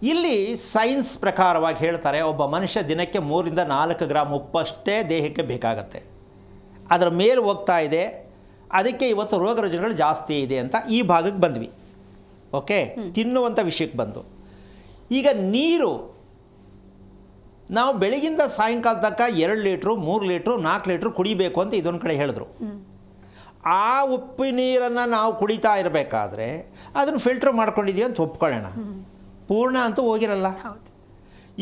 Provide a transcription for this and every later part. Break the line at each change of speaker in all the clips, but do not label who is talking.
ಇಲ್ಲಿ ಸೈನ್ಸ್ ಪ್ರಕಾರವಾಗಿ ಹೇಳ್ತಾರೆ, ಒಬ್ಬ ಮನುಷ್ಯ ದಿನಕ್ಕೆ 3ರಿಂದ 4 ಗ್ರಾಮ್ ಉಪ್ಪಷ್ಟೇ ದೇಹಕ್ಕೆ ಬೇಕಾಗತ್ತೆ. ಅದರ ಮೇಲೆ ಹೋಗ್ತಾ ಇದೆ, ಅದಕ್ಕೆ ಇವತ್ತು ರೋಗ ರುಜಿನಗಳು ಜಾಸ್ತಿ ಇದೆ ಅಂತ ಈ ಭಾಗಕ್ಕೆ ಬಂದ್ವಿ. ಓಕೆ, ತಿನ್ನುವಂಥ ವಿಷಯಕ್ಕೆ ಬಂದು ಈಗ ನೀರು ನಾವು ಬೆಳಗಿಂದ ಸಾಯಂಕಾಲ ತನಕ 2 ಲೀಟ್ರು 3 ಲೀಟ್ರು 4 ಲೀಟ್ರು ಕುಡಿಬೇಕು ಅಂತ ಇದೊಂದು ಕಡೆ ಹೇಳಿದ್ರು. ಆ ಉಪ್ಪು ನೀರನ್ನು ನಾವು ಕುಡಿತಾ ಇರಬೇಕಾದ್ರೆ ಅದನ್ನು ಫಿಲ್ಟ್ರ್ ಮಾಡ್ಕೊಂಡಿದ್ದೀವಿ ಅಂತ ಒಪ್ಕೊಳ್ಳೋಣ, ಪೂರ್ಣ ಅಂತೂ ಹೋಗಿರಲ್ಲ.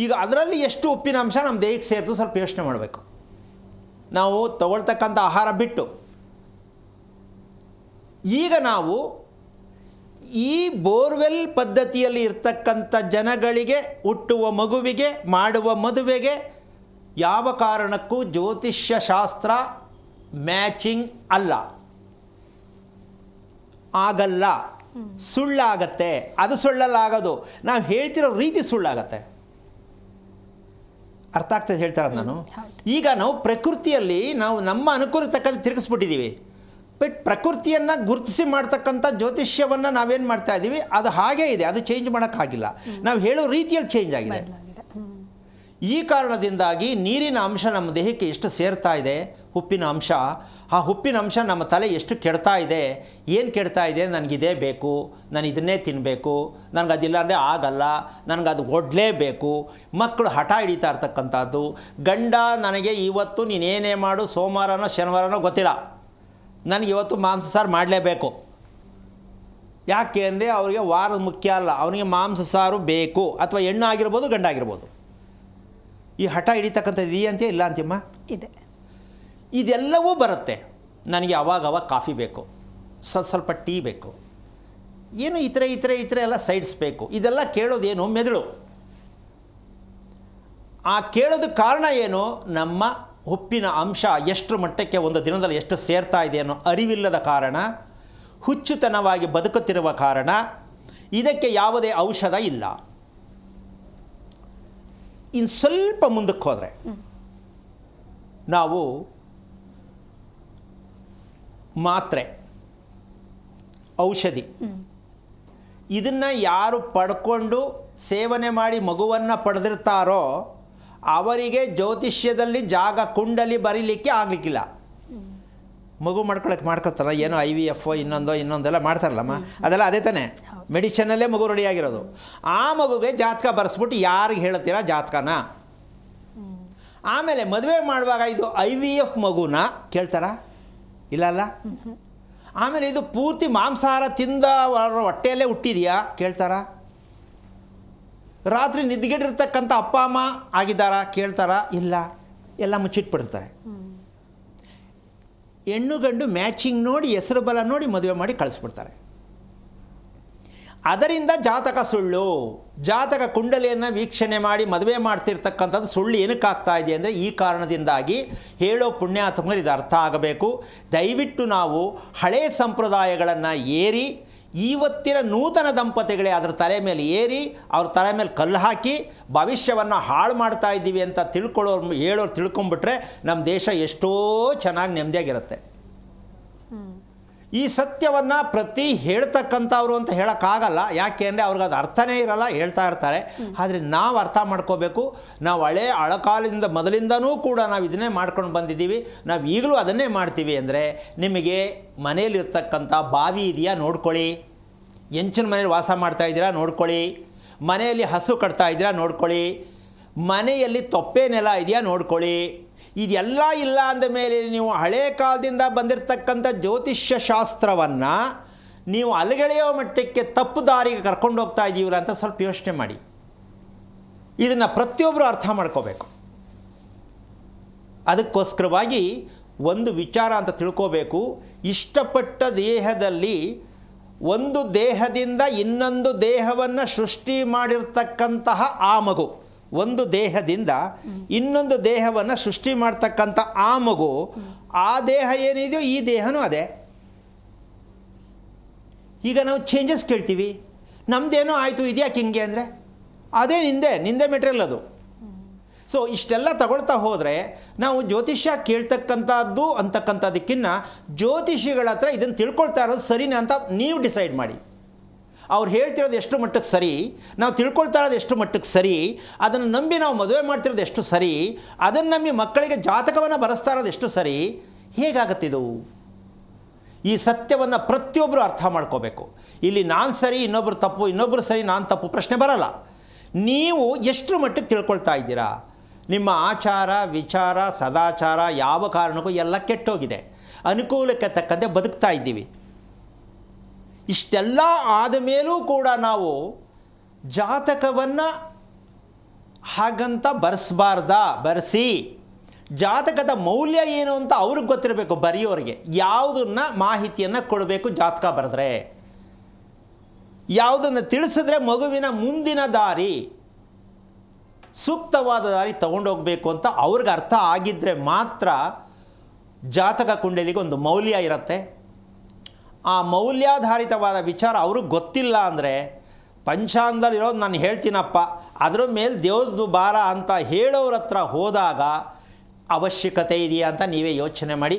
ಈಗ ಅದರಲ್ಲಿ ಎಷ್ಟು ಉಪ್ಪಿನ ಅಂಶ ನಮ್ಮ ದೇಹಕ್ಕೆ ಸೇರಿತು ಸ್ವಲ್ಪ ಯೋಚನೆ ಮಾಡಬೇಕು. ನಾವು ತಗೊಳ್ತಕ್ಕಂಥ ಆಹಾರ ಬಿಟ್ಟು ಈಗ ನಾವು ಈ ಬೋರ್ವೆಲ್ ಪದ್ಧತಿಯಲ್ಲಿ ಇರ್ತಕ್ಕಂಥ ಜನಗಳಿಗೆ, ಹುಟ್ಟುವ ಮಗುವಿಗೆ, ಮಾಡುವ ಮದುವೆಗೆ ಯಾವ ಕಾರಣಕ್ಕೂ ಜ್ಯೋತಿಷ್ಯ ಶಾಸ್ತ್ರ ಮ್ಯಾಚಿಂಗ್ ಅಲ್ಲ, ಆಗಲ್ಲ, ಸುಳ್ಳಾಗತ್ತೆ. ಅದು ಸುಳ್ಳಲ್ಲಾಗೋದು, ನಾವು ಹೇಳ್ತಿರೋ ರೀತಿ ಸುಳ್ಳಾಗತ್ತೆ. ಅರ್ಥ ಆಗ್ತದೆ ಹೇಳ್ತಾರೆ ನಾನು. ಈಗ ನಾವು ಪ್ರಕೃತಿಯಲ್ಲಿ ನಾವು ನಮ್ಮ ಅನುಕೂಲಕ್ಕೆ ತಕ್ಕಂತೆ ತಿರುಗಿಸ್ಬಿಟ್ಟಿದ್ದೀವಿ. ಬಟ್ ಪ್ರಕೃತಿಯನ್ನು ಗುರುತಿಸಿ ಮಾಡ್ತಕ್ಕಂಥ ಜ್ಯೋತಿಷ್ಯವನ್ನು ನಾವೇನು ಮಾಡ್ತಾ ಇದ್ದೀವಿ, ಅದು ಹಾಗೇ ಇದೆ, ಅದು ಚೇಂಜ್ ಮಾಡೋಕ್ಕಾಗಿಲ್ಲ. ನಾವು ಹೇಳೋ ರೀತಿಯಲ್ಲಿ ಚೇಂಜ್ ಆಗಿದೆ. ಈ ಕಾರಣದಿಂದಾಗಿ ನೀರಿನ ಅಂಶ ನಮ್ಮ ದೇಹಕ್ಕೆ ಎಷ್ಟು ಸೇರ್ತಾ ಇದೆ, ಉಪ್ಪಿನ ಅಂಶ, ಆ ಉಪ್ಪಿನ ಅಂಶ ನಮ್ಮ ತಲೆ ಎಷ್ಟು ಕೆಡ್ತಾ ಇದೆ. ಏನು ಕೆಡ್ತಾ ಇದೆ, ನನಗಿದೇ ಬೇಕು, ನಾನು ಇದನ್ನೇ ತಿನ್ನಬೇಕು, ನನಗದಿಲ್ಲ ಅಂದರೆ ಆಗಲ್ಲ, ನನಗದು ಒಡ್ಲೇಬೇಕು. ಮಕ್ಕಳು ಹಠ ಹಿಡಿತಾ ಇರ್ತಕ್ಕಂಥದ್ದು. ಗಂಡ ನನಗೆ ಇವತ್ತು ನೀನೇನೇ ಮಾಡು, ಸೋಮವಾರನೋ ಶನಿವಾರನೋ ಗೊತ್ತಿಲ್ಲ, ನನಗೆ ಇವತ್ತು ಮಾಂಸ ಸಾರು ಮಾಡಲೇಬೇಕು. ಯಾಕೆ ಅಂದರೆ ಅವರಿಗೆ ವಾರದ ಮುಖ್ಯ ಅಲ್ಲ, ಅವನಿಗೆ ಮಾಂಸ ಸಾರು ಬೇಕು. ಅಥವಾ ಹೆಣ್ಣು ಆಗಿರ್ಬೋದು ಗಂಡ ಆಗಿರ್ಬೋದು. ಈ ಹಠ ಹಿಡಿತಕ್ಕಂಥದ್ದು ಇದೆಯಂತೆ ಇಲ್ಲ ಅಂತಿಮ್ಮ
ಇದೆ.
ಇದೆಲ್ಲವೂ ಬರುತ್ತೆ. ನನಗೆ ಅವಾಗವಾಗ ಕಾಫಿ ಬೇಕು, ಸ್ವಲ್ಪ ಟೀ ಬೇಕು, ಏನು ಈ ಥರ ಎಲ್ಲ ಸೈಡ್ಸ್ ಬೇಕು. ಇದೆಲ್ಲ ಕೇಳೋದೇನು ಮೆದುಳು. ಆ ಕೇಳೋದಕ್ಕೆ ಕಾರಣ ಏನು, ನಮ್ಮ ಉಪ್ಪಿನ ಅಂಶ ಎಷ್ಟು ಮಟ್ಟಕ್ಕೆ ಒಂದು ದಿನದಲ್ಲಿ ಎಷ್ಟು ಸೇರ್ತಾ ಇದೆ ಅನ್ನೋ ಅರಿವಿಲ್ಲದ ಕಾರಣ, ಹುಚ್ಚುತನವಾಗಿ ಬದುಕುತ್ತಿರುವ ಕಾರಣ. ಇದಕ್ಕೆ ಯಾವುದೇ ಔಷಧ ಇಲ್ಲ. ಇನ್ನು ಸ್ವಲ್ಪ ಮುಂದಕ್ಕೆ ಹೋದರೆ ನಾವು ಮಾತ್ರೆ, ಔಷಧಿ, ಇದನ್ನು ಯಾರು ಪಡ್ಕೊಂಡು ಸೇವನೆ ಮಾಡಿ ಮಗುವನ್ನು ಪಡೆದಿರ್ತಾರೋ ಅವರಿಗೆ ಜ್ಯೋತಿಷ್ಯದಲ್ಲಿ ಜಾಗ ಕುಂಡಲಿ ಬರೀಲಿಕ್ಕೆ ಆಗಲಿಕ್ಕಿಲ್ಲ. ಮಗು ಮಾಡ್ಕೊಳ್ತಾರಲ್ಲ, ಏನೋ IVF ಇನ್ನೊಂದೆಲ್ಲ ಮಾಡ್ತಾರಲ್ಲಮ್ಮ, ಅದೆಲ್ಲ ಅದೇ ತಾನೇ, ಮೆಡಿಷನಲ್ಲೇ ಮಗು ರೆಡಿಯಾಗಿರೋದು. ಆ ಮಗುಗೆ ಜಾತಕ ಬರೆಸ್ಬಿಟ್ಟು ಯಾರಿಗೆ ಹೇಳ್ತೀರಾ ಜಾತಕನ. ಆಮೇಲೆ ಮದುವೆ ಮಾಡುವಾಗ ಇದು IVF ಮಗುನ ಕೇಳ್ತಾರಾ, ಇಲ್ಲ ಅಲ್ಲ. ಆಮೇಲೆ ಇದು ಪೂರ್ತಿ ಮಾಂಸಾಹಾರ ತಿಂದ ಹೊಟ್ಟೆಯಲ್ಲೇ ಹುಟ್ಟಿದೆಯಾ ಕೇಳ್ತಾರಾ. ರಾತ್ರಿ ನಿದ್ಗೆಡಿರ್ತಕ್ಕಂಥ ಅಪ್ಪ ಅಮ್ಮ ಆಗಿದ್ದಾರಾ ಕೇಳ್ತಾರಾ, ಇಲ್ಲ, ಎಲ್ಲ ಮುಚ್ಚಿಟ್ಬಿಡ್ತಾರೆ. ಹೆಣ್ಣು ಗಂಡು ಮ್ಯಾಚಿಂಗ್ ನೋಡಿ, ಹೆಸರು ಬಲ ನೋಡಿ ಮದುವೆ ಮಾಡಿ ಕಳಿಸ್ಬಿಡ್ತಾರೆ. ಅದರಿಂದ ಜಾತಕ ಸುಳ್ಳು. ಜಾತಕ ಕುಂಡಲಿಯನ್ನು ವೀಕ್ಷಣೆ ಮಾಡಿ ಮದುವೆ ಮಾಡ್ತಿರ್ತಕ್ಕಂಥದ್ದು ಸುಳ್ಳು ಏನಕ್ಕಾಗ್ತಾ ಇದೆ ಅಂದರೆ ಈ ಕಾರಣದಿಂದಾಗಿ. ಹೇಳೋ ಪುಣ್ಯಾತ್ಮರು ಇದು ಅರ್ಥ ಆಗಬೇಕು. ದಯವಿಟ್ಟು ನಾವು ಹಳೆಯ ಸಂಪ್ರದಾಯಗಳನ್ನು ಏರಿ ಇವತ್ತಿನ ನೂತನ ದಂಪತಿಗಳೇ ಅದರ ತಲೆ ಮೇಲೆ ಏರಿ ಅವ್ರ ತಲೆ ಮೇಲೆ ಕಲ್ಲು ಹಾಕಿ ಭವಿಷ್ಯವನ್ನು ಹಾಳು ಮಾಡ್ತಾ ಇದ್ದೀವಿ ಅಂತ ಹೇಳೋರು ತಿಳ್ಕೊಂಬಿಟ್ರೆ ನಮ್ಮ ದೇಶ ಎಷ್ಟೋ ಚೆನ್ನಾಗಿ ನೆಮ್ಮದಿಯಾಗಿರುತ್ತೆ. ಈ ಸತ್ಯವನ್ನು ಪ್ರತಿ ಹೇಳ್ತಕ್ಕಂಥವ್ರು ಅಂತ ಹೇಳೋಕ್ಕಾಗಲ್ಲ. ಯಾಕೆ ಅಂದರೆ ಅವ್ರಿಗೆ ಅದು ಅರ್ಥನೇ ಇರಲ್ಲ, ಹೇಳ್ತಾ ಇರ್ತಾರೆ. ಆದರೆ ನಾವು ಅರ್ಥ ಮಾಡ್ಕೋಬೇಕು. ನಾವು ಹಳಕಾಲದಿಂದ ಮೊದಲಿಂದನೂ ಕೂಡ ನಾವು ಇದನ್ನೇ ಮಾಡ್ಕೊಂಡು ಬಂದಿದ್ದೀವಿ, ನಾವು ಈಗಲೂ ಅದನ್ನೇ ಮಾಡ್ತೀವಿ. ಅಂದರೆ ನಿಮಗೆ ಮನೆಯಲ್ಲಿರ್ತಕ್ಕಂಥ ಬಾವಿ ಇದೆಯಾ ನೋಡ್ಕೊಳ್ಳಿ, ಹೆಂಚಿನ ಮನೇಲಿ ವಾಸ ಮಾಡ್ತಾಯಿದ್ದೀರಾ ನೋಡ್ಕೊಳ್ಳಿ, ಮನೆಯಲ್ಲಿ ಹಸು ಕಟ್ತಾ ಇದ್ದೀರಾ ನೋಡ್ಕೊಳ್ಳಿ, ಮನೆಯಲ್ಲಿ ತೊಪ್ಪೆ ನೆಲ ಇದೆಯಾ ನೋಡ್ಕೊಳ್ಳಿ. ಇದೆಲ್ಲ ಇಲ್ಲ ಅಂದ ಮೇಲೆ ನೀವು ಹಳೆ ಕಾಲದಿಂದ ಬಂದಿರತಕ್ಕಂಥ ಜ್ಯೋತಿಷ್ಯ ಶಾಸ್ತ್ರವನ್ನು ನೀವು ಅಲಗಳೆಯೋ ಮಟ್ಟಕ್ಕೆ ತಪ್ಪು ದಾರಿಗೆ ಕರ್ಕೊಂಡು ಹೋಗ್ತಾ ಇದ್ದೀವಲ್ಲ ಅಂತ ಸ್ವಲ್ಪ ಯೋಚನೆ ಮಾಡಿ. ಇದನ್ನು ಪ್ರತಿಯೊಬ್ಬರು ಅರ್ಥ ಮಾಡ್ಕೋಬೇಕು. ಅದಕ್ಕೋಸ್ಕರವಾಗಿ ಒಂದು ವಿಚಾರ ಅಂತ ತಿಳ್ಕೋಬೇಕು. ಇಷ್ಟಪಟ್ಟ ದೇಹದಲ್ಲಿ ಒಂದು ದೇಹದಿಂದ ಇನ್ನೊಂದು ದೇಹವನ್ನು ಸೃಷ್ಟಿ ಮಾಡಿರ್ತಕ್ಕಂತಹ ಆ ಮಗು, ಒಂದು ದೇಹದಿಂದ ಇನ್ನೊಂದು ದೇಹವನ್ನು ಸೃಷ್ಟಿ ಮಾಡ್ತಕ್ಕಂಥ ಆ ಮಗು, ಆ ದೇಹ ಏನಿದೆಯೋ ಈ ದೇಹನೂ ಅದೇ. ಈಗ ನಾವು ಚೇಂಜಸ್ ಕೇಳ್ತೀವಿ, ನಮ್ಮದೇನೋ ಆಯಿತು ಇದ್ಯಾಕೆ ಹಿಂಗೆ ಅಂದರೆ ಅದೇ ನಿಂದೆ ಮೆಟೀರಿಯಲ್ ಅದು. ಸೊ ಇಷ್ಟೆಲ್ಲ ತಗೊಳ್ತಾ ಹೋದರೆ ನಾವು ಜ್ಯೋತಿಷ್ಯ ಕೇಳ್ತಕ್ಕಂಥದ್ದು ಅಂತಕ್ಕಂಥದ್ದಕ್ಕಿಂತ ಜ್ಯೋತಿಷಿಗಳ ಹತ್ರ ಇದನ್ನು ತಿಳ್ಕೊಳ್ತಾ ಇರೋದು ಸರಿನಾ ಅಂತ ನೀವು ಡಿಸೈಡ್ ಮಾಡಿ. ಅವ್ರು ಹೇಳ್ತಿರೋದು ಎಷ್ಟು ಮಟ್ಟಕ್ಕೆ ಸರಿ, ನಾವು ತಿಳ್ಕೊಳ್ತಾ ಇರೋದು ಎಷ್ಟು ಮಟ್ಟಕ್ಕೆ ಸರಿ, ಅದನ್ನು ನಂಬಿ ನಾವು ಮದುವೆ ಮಾಡ್ತಿರೋದು ಎಷ್ಟು ಸರಿ, ಅದನ್ನು ನಂಬಿ ಮಕ್ಕಳಿಗೆ ಜಾತಕವನ್ನು ಬರೆಸ್ತಾ ಇರೋದು ಎಷ್ಟು ಸರಿ, ಹೇಗಾಗತ್ತಿದು? ಈ ಸತ್ಯವನ್ನು ಪ್ರತಿಯೊಬ್ಬರು ಅರ್ಥ ಮಾಡ್ಕೋಬೇಕು. ಇಲ್ಲಿ ನಾನು ಸರಿ ಇನ್ನೊಬ್ಬರು ತಪ್ಪು, ಇನ್ನೊಬ್ಬರು ಸರಿ ನಾನು ತಪ್ಪು ಪ್ರಶ್ನೆ ಬರಲ್ಲ. ನೀವು ಎಷ್ಟು ಮಟ್ಟಿಗೆ ತಿಳ್ಕೊಳ್ತಾ ಇದ್ದೀರಾ? ನಿಮ್ಮ ಆಚಾರ ವಿಚಾರ ಸದಾಚಾರ ಯಾವ ಕಾರಣಕ್ಕೂ ಎಲ್ಲ ಕೆಟ್ಟೋಗಿದೆ. ಅನುಕೂಲಕ್ಕೆ ತಕ್ಕಂತೆ ಬದುಕ್ತಾ ಇದ್ದೀವಿ. ಇಷ್ಟೆಲ್ಲ ಆದ ಮೇಲೂ ಕೂಡ ನಾವು ಜಾತಕವನ್ನು ಹಾಗಂತ ಬರೆಸಿ ಜಾತಕದ ಮೌಲ್ಯ ಏನು ಅಂತ ಅವ್ರಿಗೆ ಗೊತ್ತಿರಬೇಕು. ಬರೆಯೋರಿಗೆ ಯಾವುದನ್ನು ಮಾಹಿತಿಯನ್ನು ಕೊಡಬೇಕು, ಜಾತಕ ಬರೆದ್ರೆ ಯಾವುದನ್ನು ತಿಳಿಸಿದ್ರೆ ಮಗುವಿನ ಮುಂದಿನ ದಾರಿ ಸೂಕ್ತವಾದ ದಾರಿ ತಗೊಂಡೋಗಬೇಕು ಅಂತ ಅವ್ರಿಗೆ ಅರ್ಥ ಆಗಿದ್ದರೆ ಮಾತ್ರ ಜಾತಕ ಕುಂಡಲಿಗೆ ಒಂದು ಮೌಲ್ಯ ಇರುತ್ತೆ. ಆ ಮೌಲ್ಯಾಧಾರಿತವಾದ ವಿಚಾರ ಅವ್ರಿಗೆ ಗೊತ್ತಿಲ್ಲ ಅಂದರೆ ಪಂಚಾಂಗದಲ್ಲಿರೋದು ನಾನು ಹೇಳ್ತೀನಪ್ಪ, ಅದರ ಮೇಲೆ ದೇವ್ರದ್ದು ಭಾರ ಅಂತ ಹೇಳೋರ ಹತ್ರ ಹೋದಾಗ ಅವಶ್ಯಕತೆ ಇದೆಯಾ ಅಂತ ನೀವೇ ಯೋಚನೆ ಮಾಡಿ.